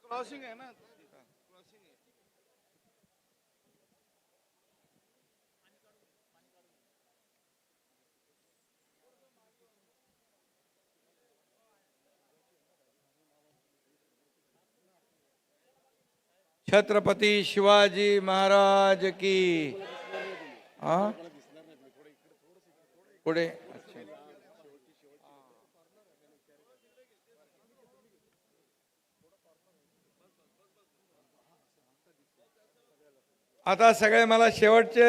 Crossing आहे ना. छत्रपती शिवाजी महाराज की. हा पुढे. अच्छा. आता सगळे मला शेवटचे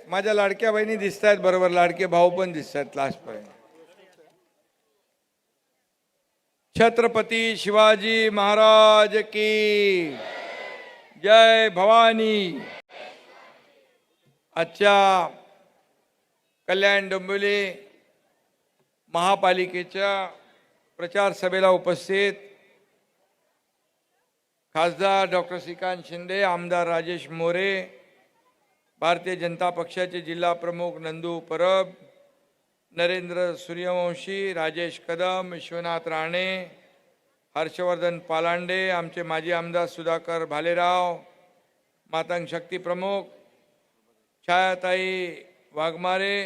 माझ्या लाडक्या बहिणी दिसत आहेत, बरोबर. लाडके भाऊ पण दिसत आहेत लास्ट पर्यंत. छत्रपती शिवाजी महाराज की जय. भवानी. आजच्या कल्याण डोंबिवली महापालिकेच्या प्रचार सभेला उपस्थित खासदार डॉक्टर श्रीकांत शिंदे, आमदार राजेश मोरे, भारतीय जनता पक्षाचे जिल्हा प्रमुख नंदू परब, नरेंद्र सूर्यवंशी, राजेश कदम, विश्वनाथ राणे, हर्षवर्धन पालांडे, आमचे माजी आमदार सुधाकर भालेराव, मातंग शक्ती प्रमुख छायाताई वाघमारे,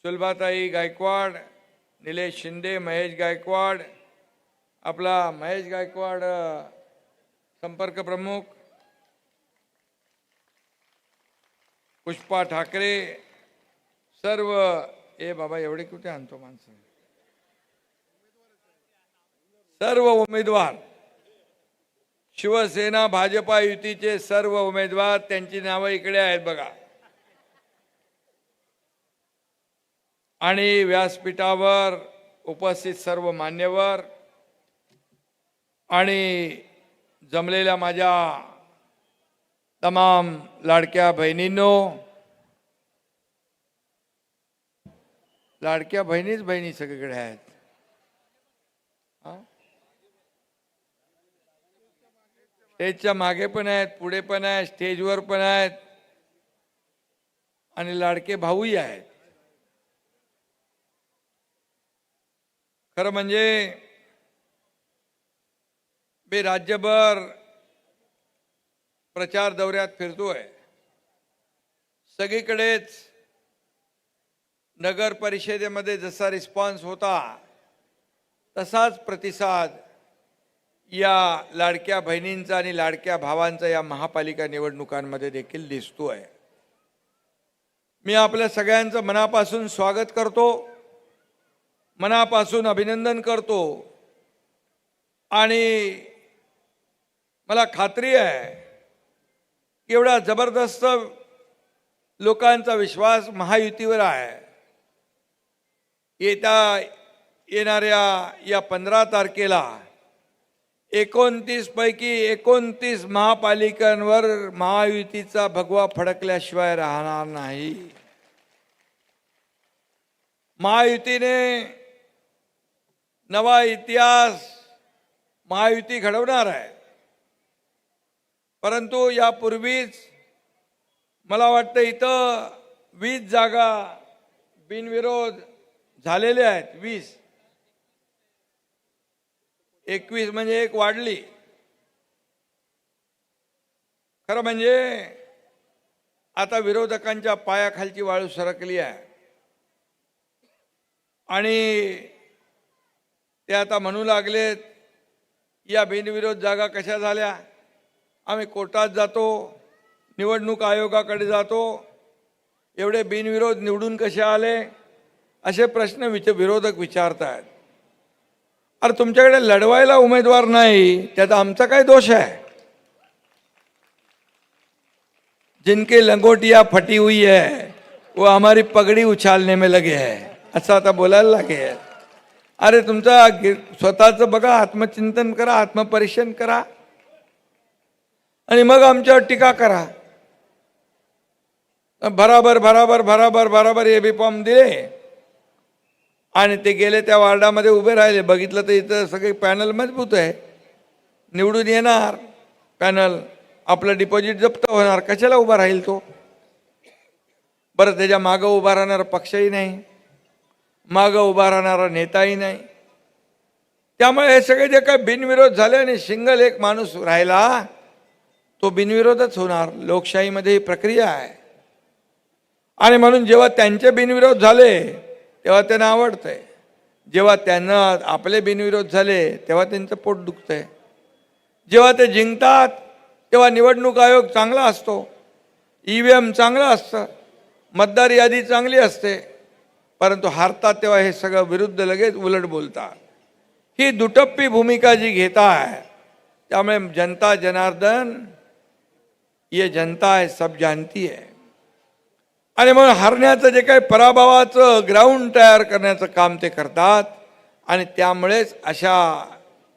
सुलभाताई गायकवाड, निलेश शिंदे, महेश गायकवाड, आपला महेश गायकवाड संपर्क प्रमुख, पुष्पा ठाकरे, सर्व. ए बाबा, एवढे कुठे आणतो माणसं. सर्व उमेदवार, शिवसेना भाजपा युतीचे सर्व उमेदवार, त्यांची नावं इकडे आहेत बघा. आणि व्यासपीठावर उपस्थित सर्व मान्यवर आणि जमलेल्या माझ्या तमाम लाडक्या बहिणींनो. लाडक्या बहिणीच बहिणी सगळीकडे आहेत. स्टेजच्या मागे पण आहेत, पुढे पण आहेत, स्टेजवर पण आहेत, आणि लाडके भाऊही आहेत. खरं म्हणजे मी राज्यभर प्रचार दौऱ्यात फिरतोय. सगळीकडेच नगर परिषदेमध्ये जसा रिस्पॉन्स होता तसाच प्रतिसाद या लाडक्या बहिणींचा आणि लाडक्या भावांचा या महापालिका निवडणुकांमध्ये देखील दिसतोय. मी आपल्या सगळ्यांचं मनापासून स्वागत करतो, मनापासून अभिनंदन करतो, आणि मला खात्री आहे की एवढा जबरदस्त लोकांचा विश्वास महायुतीवर आहे. येणाऱ्या या 15 तारखेला 29 पैकी 29 महापालिकांवर महायुतीचा भगवा फडकल्याशिवाय राहणार नाही. महायुतीने नवा इतिहास महायुती घडवणार आहे. परंतु यापूर्वीच मला वाटतं इथं 20 जागा बिनविरोध झालेल्या आहेत. 20, 21 म्हणजे एक वाढली. खरं म्हणजे आता विरोधकांच्या पायाखालची वाळू सरकली आहे, आणि ते आता म्हणू लागलेत या बिनविरोध जागा कशा झाल्या, आम्ही कोर्टात जातो, निवडणूक आयोगाकडे जातो, एवढे बिनविरोध निवडून कसे आले, असे प्रश्न विरोधक विचारतात. अरे तुमच्याकडे लढवायला उमेदवार नाही, त्याचा आमचा काय दोष आहे? जिनके लंगोटिया फटी हुई है वो हमारी पगड़ी उछालने में लगे है, असं आता बोलायला लागे. अरे तुमचा स्वतःचं बघा, आत्मचिंतन करा, आत्मपरीक्षण करा, आणि मग आमच्यावर टीका करा. बराबर बराबर बराबर बराबर हे फॉर्म दिले आणि ते गेले त्या वार्डामध्ये उभे राहिले. बघितलं तर इथं सगळे पॅनल मजबूत आहे, निवडून येणार पॅनल, आपलं डिपॉझिट जप्त होणार, कशाला उभा राहील तो? बरं, त्याच्या मागं उभा राहणारा पक्षही नाही, मागं उभा राहणारा नेताही नाही. त्यामुळे हे सगळे जे काही बिनविरोध झाले आणि सिंगल एक माणूस राहिला तो बिनविरोधच होणार. लोकशाहीमध्ये ही प्रक्रिया आहे. आणि म्हणून जेव्हा त्यांचे बिनविरोध झाले तेव्हा त्यांना आवडतंय, जेव्हा त्यांना आपले बिनविरोध झाले तेव्हा त्यांचं पोट दुखतंय. जेव्हा ते जिंकतात तेव्हा निवडणूक आयोग चांगला असतो, EVM चांगलं असतं, मतदार यादी चांगली असते. परंतु हारतात तेव्हा हे सगळं विरुद्ध लगेच उलट बोलतात. ही दुटप्पी भूमिका जी घेताय, त्यामुळे जनता जनार्दन, ये जनता है सब जानती है. आणि म्हणून हरण्याचं जे काही पराभवाचं ग्राउंड तयार करण्याचं काम ते करतात. आणि त्यामुळेच अशा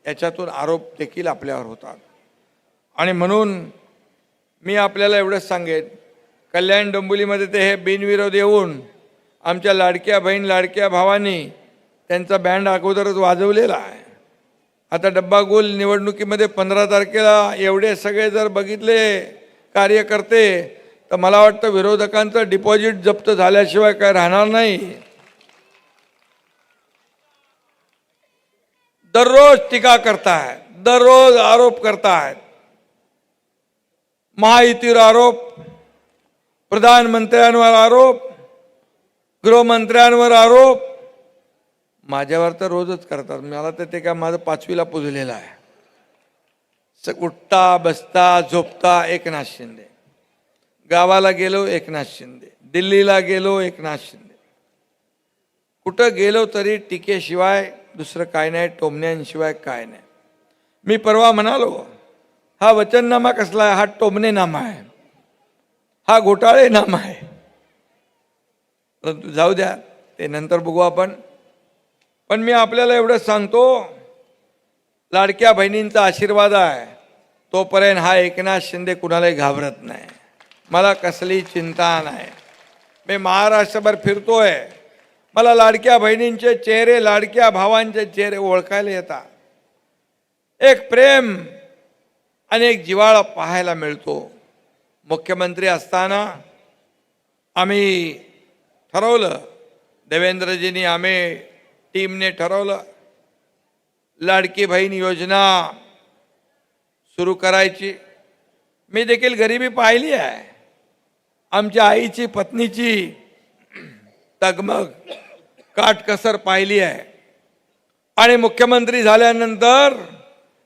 याच्यातून आरोप देखील आपल्यावर होतात. आणि म्हणून मी आपल्याला एवढंच सांगेन, कल्याण डोंबिवलीमध्ये ते हे बिनविरोध येऊन आमच्या लाडक्या बहीण लाडक्या भावांनी त्यांचा बँड अगोदरच वाजवलेला आहे. आता डब्बा गोल निवडणुकीमध्ये 15 तारखेला एवढे सगळे जर बघितले कार्यकर्ते तर मला वाटतं विरोधकांचं डिपॉझिट जप्त झाल्याशिवाय काय राहणार नाही. दररोज टीका करतायत, दररोज आरोप करतायत. महायुतीवर आरोप, प्रधानमंत्र्यांवर आरोप, गृहमंत्र्यांवर आरोप. माझ्यावर तर रोजच करतात. मला तर ते काय माझं 5वीला पुजलेलं आहे. उठता बसता झोपता एकनाथ शिंदे, गावाला गेलो एकनाथ शिंदे, दिल्लीला गेलो एकनाथ शिंदे. कुठं गेलो तरी टीकेशिवाय दुसरं काय नाही, टोमण्यांशिवाय काय नाही. मी परवा म्हणालो, हा वचननामा कसला आहे? हा टोमणेनामा आहे, हा घोटाळेनामा आहे. परंतु जाऊ द्या, ते नंतर बघू आपण. पण मी आपल्याला एवढंच सांगतो, लाडक्या बहिणींचा आशीर्वाद आहे तोपर्यंत हा एकनाथ शिंदे कुणालाही घाबरत नाही. मला कसली चिंता नाही. मी महाराष्ट्रभर फिरतोय, मला लाडक्या बहिणींचे चेहरे, लाडक्या भावांचे चेहरे ओळखायला येतात. एक प्रेम आणि एक जिव्हाळा पाहायला मिळतो. मुख्यमंत्री असताना आम्ही ठरवलं, देवेंद्रजींनी आम्ही टीमने ठरवलं, लाडकी बहीण योजना सुरू करायची. मी देखील गरिबी पाहिली आहे, आमच्या आईची पत्नीची तगमग काटकसर पाहिली आहे. आणि मुख्यमंत्री झाल्यानंतर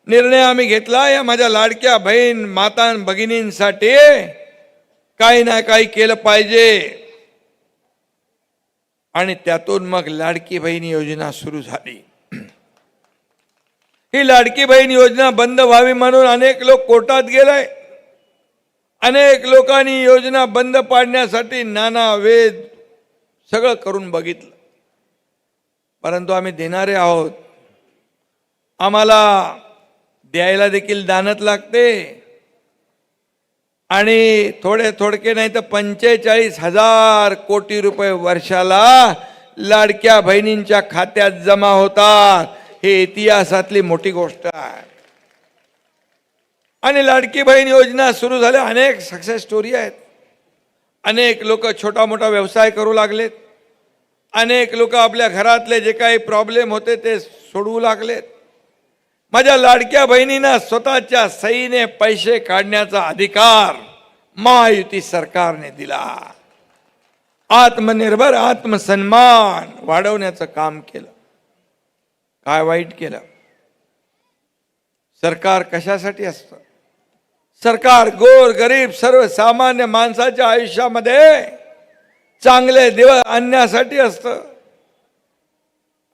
निर्णय आम्ही घेतला, या माझ्या लाडक्या बहीण माता भगिनींसाठी काही ना काही केलं पाहिजे. आणि त्यातून मग लाडकी बहीण योजना सुरू झाली. ही लाडकी बहीण योजना बंद व्हावी म्हणून अनेक लोक कोर्टात गेले. अनेक लोकांनी योजना बंद पाडण्यासाठी नाना वेद सगळं करून बघितलं. परंतु आम्ही देणारे आहोत, आम्हाला द्यायला देखील दानत लागते. आणि थोडके नाही तर 45,000 कोटी रुपये वर्षाला लाडक्या बहिणींच्या खात्यात जमा होतात. हे इतिहासातली मोठी गोष्ट आहे. आणि लाडकी बहीण योजना सुरू झाल्या, अनेक सक्सेस स्टोरी आहेत. अनेक लोक छोटा मोठा व्यवसाय करू लागलेत. अनेक लोक आपल्या घरातले जे काही प्रॉब्लेम होते ते सोडवू लागलेत. माझ्या लाडक्या बहिणींना स्वतःच्या सहीने पैसे काढण्याचा अधिकार महायुती सरकारने दिला. आत्मनिर्भर आत्मसन्मान वाढवण्याचं काम केलं. काय वाईट केलं? सरकार कशासाठी असतं? सरकार गोर गरीब सर्वसामान्य माणसाच्या आयुष्यामध्ये चांगले दिवस आणण्यासाठी असतं.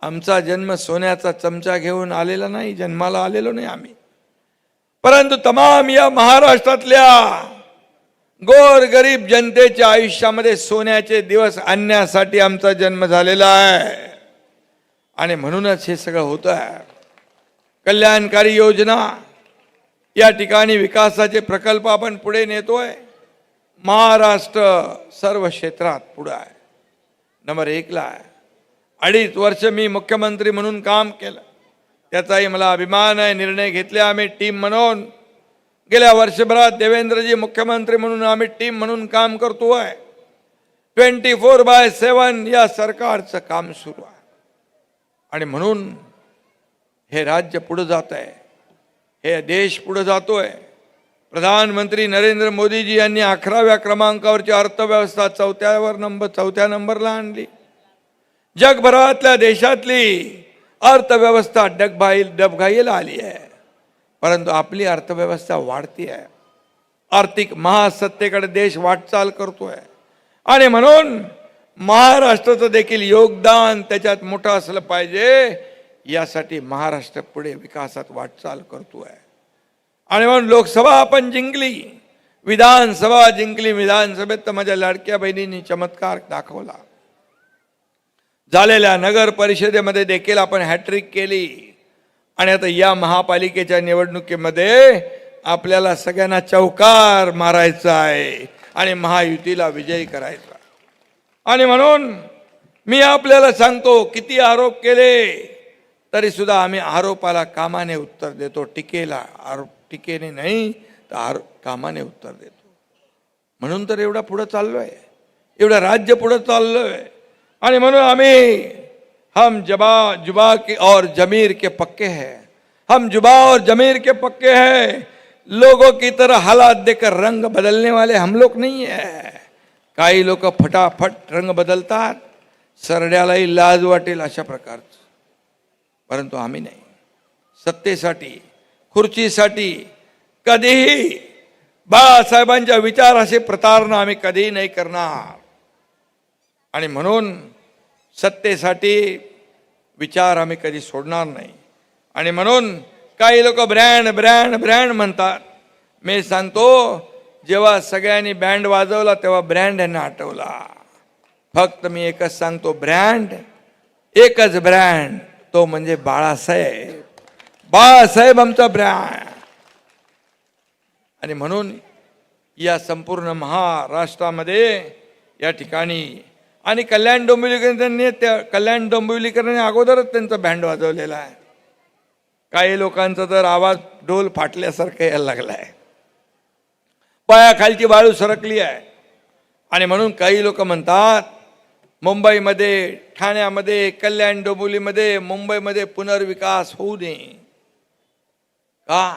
आमचा जन्म सोन्याचा चमचा घेऊन आलेला नाही, जन्माला आलेलो नाही आम्ही. परंतु तमाम या महाराष्ट्रातल्या गोर गरीब जनतेच्या आयुष्यामध्ये सोन्याचे दिवस आणण्यासाठी आमचा जन्म झालेला आहे. आणि म्हणूनच हे सगळं होतं आहे. कल्याणकारी योजना, या ठिकाणी विकासाचे प्रकल्प आपण पुढे नेतोय. महाराष्ट्र सर्व क्षेत्रात पुढे आहे, नंबर 1ला आहे. 2.5 वर्ष मी मुख्यमंत्री म्हणून काम केलं, त्याचाही मला अभिमान आहे. निर्णय घेतले आम्ही टीम म्हणून. गेल्या वर्षभरात देवेंद्रजी मुख्यमंत्री म्हणून आम्ही टीम म्हणून काम करतोय. 24/7 या सरकारचं काम सुरू आहे. आणि म्हणून हे राज्य पुढे जात आहे, हे देश पुढे जातोय. प्रधानमंत्री नरेंद्र मोदीजी यांनी 11व्या क्रमांकावरची अर्थव्यवस्था चौथ्या नंबरला आणली. जगभरातल्या देशातली अर्थव्यवस्था डबघाईला आली आहे, परंतु आपली अर्थव्यवस्था वाढती आहे. आर्थिक महासत्तेकडे देश वाटचाल करतोय आणि म्हणून महाराष्ट्राचं देखील योगदान त्याच्यात मोठं असलं पाहिजे. यासाठी महाराष्ट्र पुढे विकासात वाटचाल करतोय. आणि म्हणून लोकसभा आपण जिंकली, विधानसभा जिंकली. विधानसभेत तर माझ्या लाडक्या बहिणींनी चमत्कार दाखवला. झालेल्या नगर परिषदेमध्ये देखील आपण हॅट्रिक केली. आणि आता या महापालिकेच्या निवडणुकीमध्ये आपल्याला सगळ्यांना चौकार मारायचा आहे आणि महायुतीला विजयी करायचा. आणि म्हणून मी आपल्याला सांगतो, किती आरोप केले तरी सुद्धा आम्ही आरोपाला कामाने उत्तर देतो. टीकेने नाही तर कामाने उत्तर देतो. म्हणून तर एवढा पुढे चाललोय, एवढं राज्य पुढे चाललोय. आणि म्हणून आम्ही हम जुबा के और जमीर के पक्के हैं, हम जुबा और जमीर के पक्के हैं. लोगों की तरह हालात देखकर रंग बदलने वाले हम लोग नहीं है. काही लोक फटाफट रंग बदलतात, सरड्यालाही लाज वाटेल अशा प्रकारचं. परंतु आम्ही नाही. सत्तेसाठी, खुर्चीसाठी कधीही बाळासाहेबांच्या विचाराशी प्रतारणा आम्ही कधीही नाही करणार. आणि म्हणून सत्तेसाठी विचार आम्ही कधी सोडणार नाही. आणि म्हणून काही लोक ब्रँड ब्रँड ब्रँड म्हणतात. मी सांगतो, जेव्हा सगळ्यांनी बँड वाजवला तेव्हा ब्रँड यांना आठवला. फक्त मी एकच सांगतो, ब्रँड एकच ब्रँड, तो म्हणजे बाळासाहेब. बाळासाहेब आमचा ब्रँड. आणि म्हणून या संपूर्ण महाराष्ट्रामध्ये या ठिकाणी आणि कल्याण डोंबिवलीकरांनी अगोदरच त्यांचा बँड वाजवलेला आहे. काही लोकांचा तर आवाज ढोल फाटल्यासारखं यायला लागलाय, पायाखालची वाळू सरकली आहे. आणि म्हणून काही लोक म्हणतात, मुंबईमध्ये, ठाण्यामध्ये, कल्याण डोंबिवलीमध्ये, मुंबईमध्ये पुनर्विकास होऊ नये का?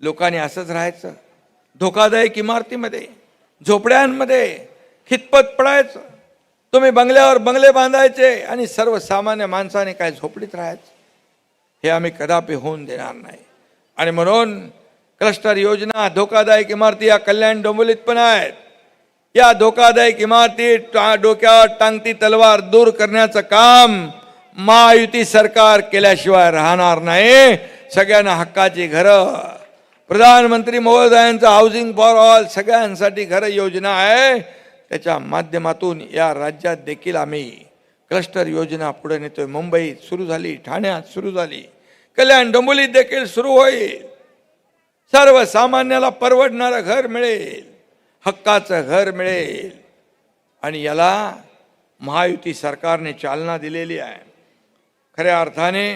लोकांनी असंच राहायचं? धोकादायक इमारतीमध्ये, झोपड्यांमध्ये खितपत पडायचं? तुम्ही बंगल्यावर बंगले बांधायचे आणि सर्वसामान्य माणसाने काय झोपडीत राहायचं? हे आम्ही कदापि होऊन देणार नाही. आणि म्हणून क्लस्टर योजना, धोकादायक इमारती या कल्याण डोंबिवलीत पण आहेत. या धोकादायक इमारती डोक्यावर टांगती तलवार दूर करण्याचं काम महायुती सरकार केल्याशिवाय राहणार नाही. सगळ्यांना हक्काची घरं, प्रधानमंत्री महोदयांचं हाऊसिंग फॉर ऑल, सगळ्यांसाठी घर योजना आहे. त्याच्या माध्यमातून या राज्यात देखील आम्ही क्लस्टर योजना पुढे नेतोय. मुंबईत सुरू झाली, ठाण्यात सुरू झाली, कल्याण डोंबिवलीत देखील सुरू होईल. सर्वसामान्याला परवडणारं घर मिळेल, हक्काचं घर मिळेल. आणि याला महायुती सरकारने चालना दिलेली आहे. खऱ्या अर्थाने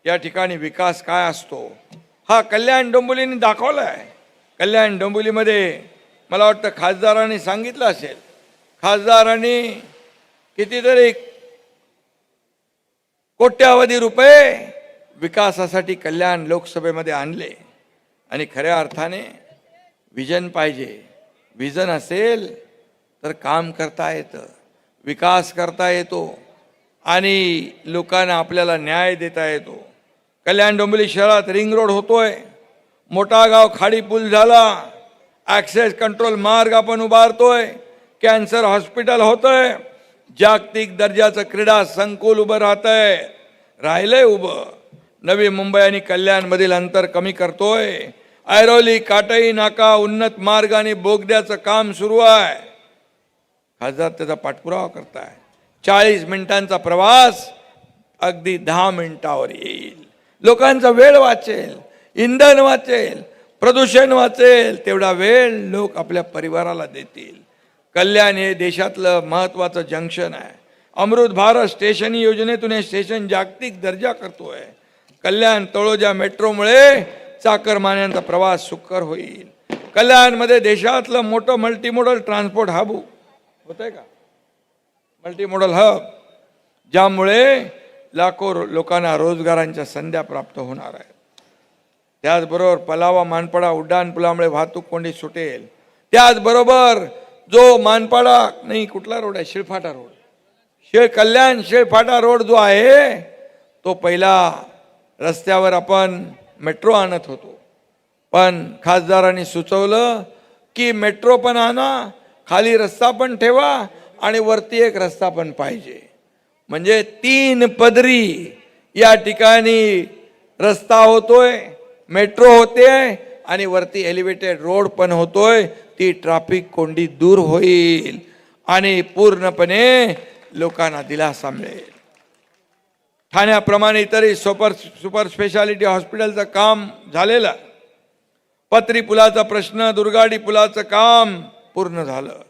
या ठिकाणी विकास काय असतो हा कल्याण डोंबिवलीने दाखवला आहे. कल्याण डोंबिवलीमध्ये मला वाटतं खासदारांनी सांगितलं असेल, खासदारांनी कितीतरी कोट्यावधी रुपये विकासासाठी कल्याण लोकसभेमध्ये आणले. आणि खऱ्या अर्थाने विजन पाहिजे. विजन असेल तर काम करता येतं, विकास करता येतो आणि लोकांना आपल्याला न्याय देता येतो. कल्याण डोंबिवली शहरात रिंग रोड होतोय, मोठा गाव खाडी पूल झाला, ॲक्सेस कंट्रोल मार्ग आपण उभारतोय, कॅन्सर हॉस्पिटल होतंय, जागतिक दर्जाचं क्रीडा संकुल उभं राहिलंय उभं. नवी मुंबई आणि कल्याणमधील अंतर कमी करतोय. ऐरोली काटई नाका उन्नत मार्ग आणि बोगद्याचं काम सुरू आहे. खासदार त्याचा पाठपुरावा करताय. 40 मिनिटांचा प्रवास अगदी 10 मिनिटावर येईल. लोकांचा वेळ वाचेल, इंधन वाचेल, प्रदूषण वाचेल. तेवढा वेळ लोक आपल्या परिवाराला देतील. कल्याण हे देशातलं महत्त्वाचं जंक्शन आहे. अमृत भारत स्टेशन योजनेतून हे स्टेशन जागतिक दर्जा करतोय. कल्याण तळोजा मेट्रोमुळे चाकरमान्यांचा प्रवास सुकर होईल. कल्याणमध्ये देशातलं मोठं मल्टीमोडल ट्रान्सपोर्ट हब होत आहे का? मल्टीमोडल हब, ज्यामुळे लाखो लोकांना रोजगारांच्या संध्या प्राप्त होणार आहेत. त्याचबरोबर पलावा मानपाडा उड्डाणपुलामुळे वाहतूक कोंडी सुटेल. त्याचबरोबर जो मानपाडा नाही कुठला रोड आहे, शिळफाटा रोड, कल्याण शिळफाटा रोड जो आहे तो पहिला रस्त्यावर आपण मेट्रो आणत होतो, पण खासदारांनी सुचवलं की मेट्रो पण आणा, खाली रस्ता पण ठेवा आणि वरती एक रस्ता पण पाहिजे. म्हणजे 3 पदरी या ठिकाणी रस्ता होतोय, मेट्रो होते आणि वरती एलिव्हेटेड रोड पण होतोय. ती ट्रॅफिक कोंडी दूर होईल आणि पूर्णपणे लोकांना दिलासा मिळेल. ठाण्याप्रमाणे इतरही सुपर स्पेशालिटी हॉस्पिटलचं काम झालेलं. पत्री पुलाचा प्रश्न, दुर्गाडी पुलाचं काम पूर्ण झालं.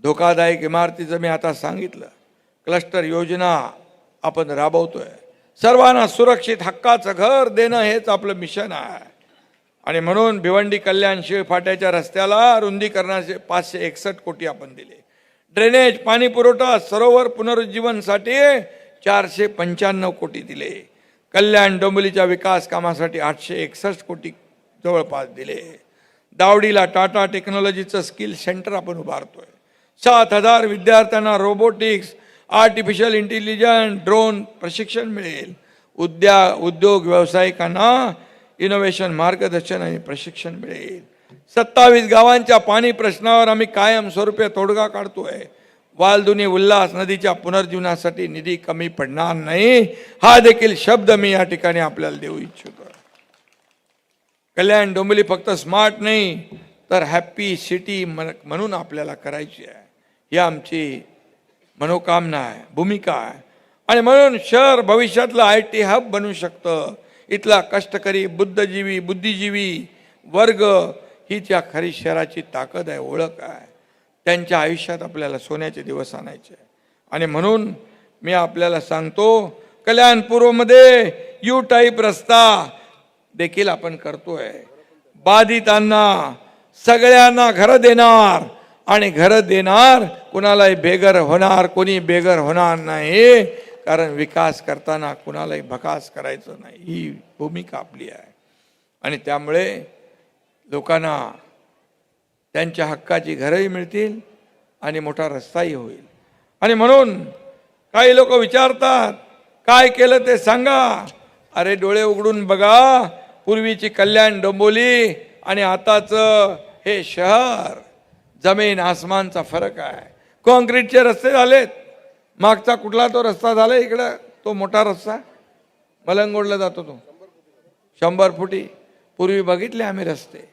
धोकादायक इमारतीचं मी आता सांगितलं. क्लस्टर योजना आपण राबवतोय. सर्वांना सुरक्षित हक्काचं घर देणं हेच आपलं मिशन आहे. आणि म्हणून भिवंडी कल्याण शिळफाट्याच्या रस्त्याला रुंदीकरणाचे 561 कोटी आपण दिले. ड्रेनेज, पाणी पुरवठा, सरोवर पुनरुज्जीवनसाठी 495 कोटी दिले. कल्याण डोंबिवलीच्या विकास कामासाठी 861 कोटी जवळपास दिले. दावडीला टाटा टेक्नॉलॉजीचं स्किल सेंटर आपण उभारतोय. 7,000 विद्यार्थ्यांना रोबोटिक्स, आर्टिफिशियल इंटेलिजन्स, ड्रोन प्रशिक्षण मिळेल. उद्योग व्यावसायिकांना इनोव्हेशन मार्गदर्शन आणि प्रशिक्षण मिळेल. 27 गावांच्या पाणी प्रश्नावर आम्ही कायमस्वरूपी तोडगा काढतोय. वालधुनी उल्हास नदीच्या पुनर्जीवनासाठी निधी कमी पडणार नाही, हा देखील शब्द मी या ठिकाणी आपल्याला देऊ इच्छितो. कल्याण डोंबिवली फक्त स्मार्ट नाही तर हॅपी सिटी म्हणून आपल्याला करायची आहे. ही आमची मनोकामना आहे, भूमिका आहे. आणि म्हणून शहर भविष्यातलं IT हब बनू शकतं. इथला कष्टकरी बुद्धिजीवी वर्ग ही त्या खरी शहराची ताकद आहे, ओळख आहे. त्यांच्या आयुष्यात आपल्याला सोन्याचे दिवस आणायचे. आणि म्हणून मी आपल्याला सांगतो, कल्याण पूर्वमध्ये यू टाईप रस्ता देखील आपण करतोय. बाधितांना सगळ्यांना घरं देणार आणि घरं देणार, कुणालाही बेघर होणार, कोणी बेघर होणार नाही. कारण विकास करताना कुणालाही भकास करायचं नाही, ही भूमिका आपली आहे. आणि त्यामुळे लोकांना त्यांच्या हक्काची घरंही मिळतील आणि मोठा रस्ताही होईल. आणि म्हणून काही लोक विचारतात काय केलं ते सांगा. अरे डोळे उघडून बघा, पूर्वीची कल्याण डोंबिवली आणि आताचं हे शहर, जमीन आसमानचा फरक आहे. कॉन्क्रीटचे रस्ते झालेत. मागचा कुठला तो रस्ता झाला इकडं, तो मोठा रस्ता मलंगोडला जातो तो 100 फुटी. पूर्वी बघितले आम्ही रस्ते.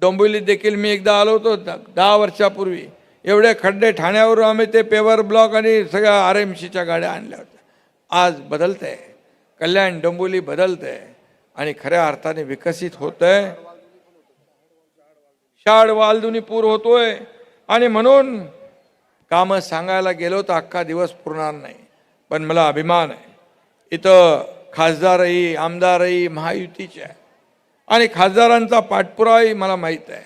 डोंबिवलीत देखील मी एकदा आलो होतो 10 वर्षापूर्वी. एवढे खड्डे, ठाण्यावरून आम्ही ते पेवर ब्लॉक आणि सगळ्या RMCच्या गाड्या आणल्या होत्या. आज बदलतंय, कल्याण डोंबिवली बदलतंय आणि खऱ्या अर्थाने विकसित होतंय. शाड वालधुनी पूर होतोय. आणि म्हणून कामं सांगायला गेलो तर अख्खा दिवस पुरणार नाही. पण मला अभिमान आहे, इथं खासदारही आमदारही महायुतीचे आहे. आणि खासदारांचा पाठपुरावाही मला माहीत आहे,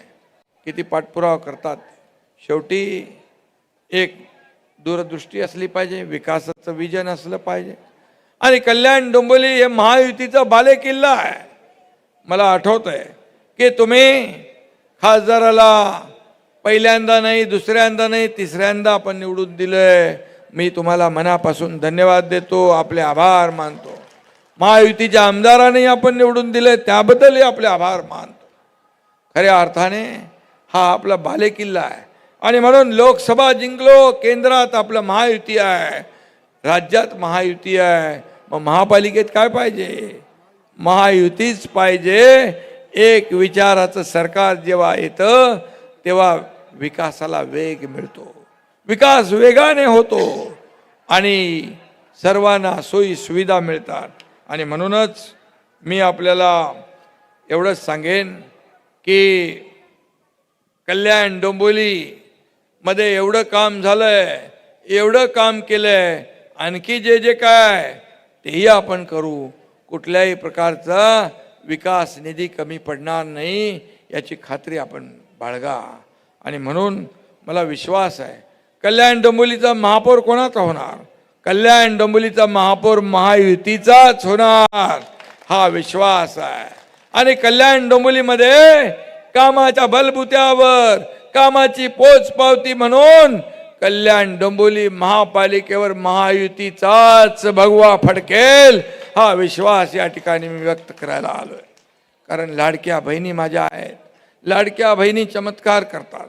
किती पाठपुरावा करतात. शेवटी एक दूरदृष्टी असली पाहिजे, विकासाचं विजन असलं पाहिजे. आणि कल्याण डोंबिवली हे महायुतीचा बालेकिल्ला आहे. मला आठवत आहे की तुम्ही खासदाराला पहिल्यांदा नाही, दुसऱ्यांदा नाही, तिसऱ्यांदा आपण निवडून दिलंय. मी तुम्हाला मनापासून धन्यवाद देतो, आपले आभार मानतो. महायुतीच्या आमदारांनी आपण निवडून दिले, त्याबद्दलही आपले आभार मानतो. खऱ्या अर्थाने हा आपला बालेकिल्ला आहे. आणि म्हणून लोकसभा जिंकलो, केंद्रात आपलं महायुती आहे, राज्यात महायुती आहे. मग महापालिकेत काय पाहिजे? महायुतीच पाहिजे. एक विचाराचं सरकार जेव्हा येतं तेव्हा विकासाला वेग मिळतो, विकास वेगाने होतो आणि सर्वांना सोयी सुविधा मिळतात. आणि म्हणूनच मी आपल्याला एवढंच सांगेन की कल्याण डोंबिवली मध्ये एवढं काम झालंय, एवढं काम केलंय, आणखी जे जे काय तेही आपण करू. कुठल्याही प्रकारचा विकास निधी कमी पडणार नाही याची खात्री आपण बाळगा. आणि म्हणून मला विश्वास आहे कल्याण डोंबिवलीचा महापौर कोणाचा होणार? कल्याण डोंबिवलीचा महापौर महायुतीचाच होणार हा विश्वास आहे. आणि कल्याण डोंबिवलीमध्ये कामाच्या बलबुत्यावर कामाची पोचपावती म्हणून कल्याण डोंबिवली महापालिकेवर महायुतीचाच भगवा फडकेल हा विश्वास या ठिकाणी मी व्यक्त करायला आलोय. कारण लाडक्या बहिणी माझ्या आहेत. लाडक्या बहिणी चमत्कार करतात.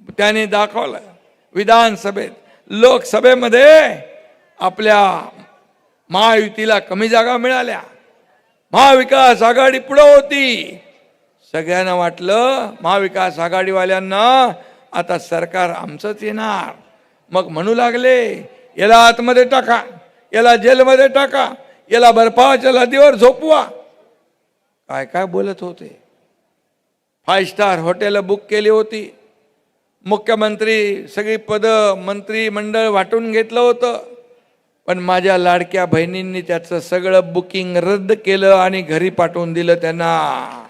त्याने दाखवलं विधानसभेत, लोकसभेमध्ये आपल्या महायुतीला कमी जागा मिळाल्या. महाविकास आघाडी पुढे होती. सगळ्यांना वाटलं महाविकास आघाडीवाल्यांना आता सरकार आमचंच येणार. मग म्हणू लागले याला आतमध्ये टाका, याला जेलमध्ये टाका, याला बर्फाच्या लादीवर झोपवा. काय काय बोलत होते. 5 स्टार हॉटेल बुक केली होती. मुख्यमंत्री सगळी पद मंत्रिमंडळ वाटून घेतलं होतं. पण माझ्या लाडक्या बहिणींनी त्याचं सगळं बुकिंग रद्द केलं आणि घरी पाठवून दिलं त्यांना.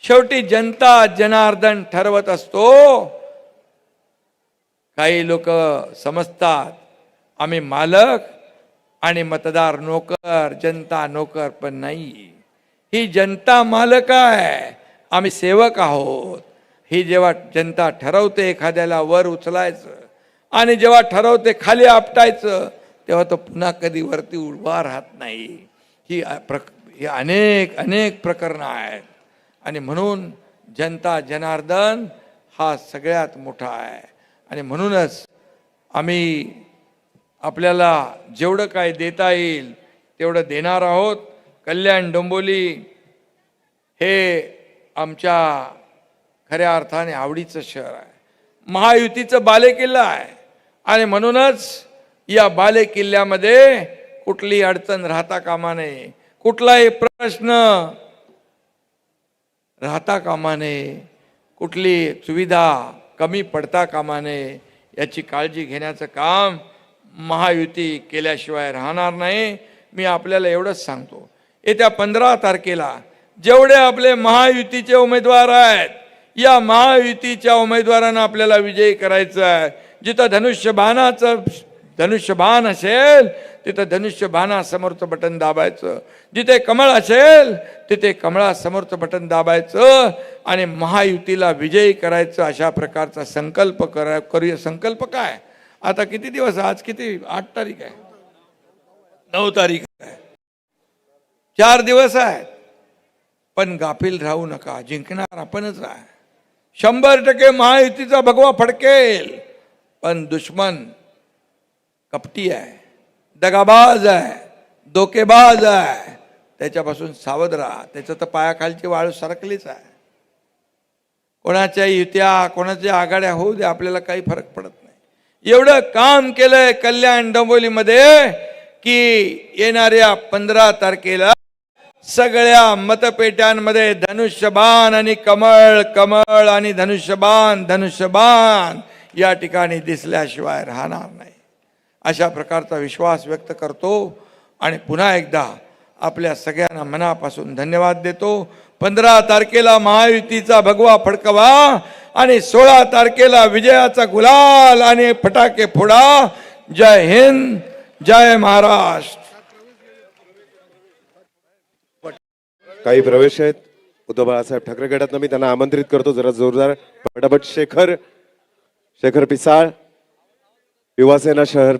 शेवटी जनता जनार्दन ठरवत असतो. काही लोक समजतात आम्ही मालक आणि मतदार नोकर, जनता नोकर. पण नाही, ही जनता मालक आहे, आम्ही सेवक आहोत. ही जेव्हा जनता ठरवते एखाद्याला वर उचलायचं आणि जेव्हा ठरवते खाली आपटायचं, तेव्हा तो पुन्हा कधी वरती उभा राहत नाही. ही अनेक अनेक प्रकरणं आहेत. आणि म्हणून जनता जनार्दन हा सगळ्यात मोठा आहे. आणि म्हणूनच आम्ही आपल्याला जेवढं काय देता येईल तेवढं देणार आहोत. कल्याण डोंबिवली हे आमच्या खऱ्या अर्थाने आवडीचं शहर आहे. महायुतीचं बालेकिल्ला आहे. आणि म्हणूनच या बालेकिल्ल्यामध्ये कुठली अडचण राहता कामा नये, कुठलाही प्रश्न राहता कामा नये, कुठली सुविधा कमी पडता कामा नये, याची काळजी घेण्याचं काम महायुती केल्याशिवाय राहणार नाही. मी आपल्याला एवढंच सांगतो, येत्या 15 तारखेला जेवढे आपले महायुतीचे उमेदवार आहेत, या महायुतीच्या उमेदवारांना आपल्याला विजयी करायचं आहे. जिथं धनुष्यबाण असेल तिथं धनुष्यबाणासमोरचं बटन दाबायचं. जिथे कमळ असेल तिथे कमळासमोरचं बटन दाबायचं आणि महायुतीला विजयी करायचं. अशा प्रकारचा संकल्प करूया. संकल्प काय, आता किती दिवस, आज किती, 8 तारीख आहे, 9 तारीख आहे, 4 दिवस आहेत. पण गाफील राहू नका, जिंकणार आपणच आहे. 100% महायुतीचा भगवा फडकेल. पण दुश्मन कपटी आहे, दगाबाज आहे, धोकेबाज आहे. त्याच्यापासून सावध राहा. त्याचं तर पायाखालची वाळू सरकलीच आहे. कोणाच्या युत्या, कोणाच्या आघाड्या होऊ दे, आपल्याला काही फरक पडत नाही. एवढं काम केलंय कल्याण डोंबिवलीमध्ये की येणाऱ्या 15 तारखेला सगळ्या मतपेट्यांमध्ये धनुष्यबाण आणि कमळ, कमळ आणि धनुष्यबाण या ठिकाणी दिसल्याशिवाय राहणार नाही. अशा प्रकारचा विश्वास व्यक्त करतो आणि पुन्हा एकदा आपल्या सगळ्यांना मनापासून धन्यवाद देतो. 15 तारखेला महायुतीचा भगवा फडकवा आणि 16 तारखेला विजयाचा गुलाल आणि फटाके फोडा. जय हिंद, जय महाराष्ट्र. काही प्रवेश आहेत उद्धव बाळासाहेब ठाकरे गटातनं, मी त्यांना आमंत्रित करतो. जरा जोरदार पटापट. शेखर पिसाळ, युवासेना शहर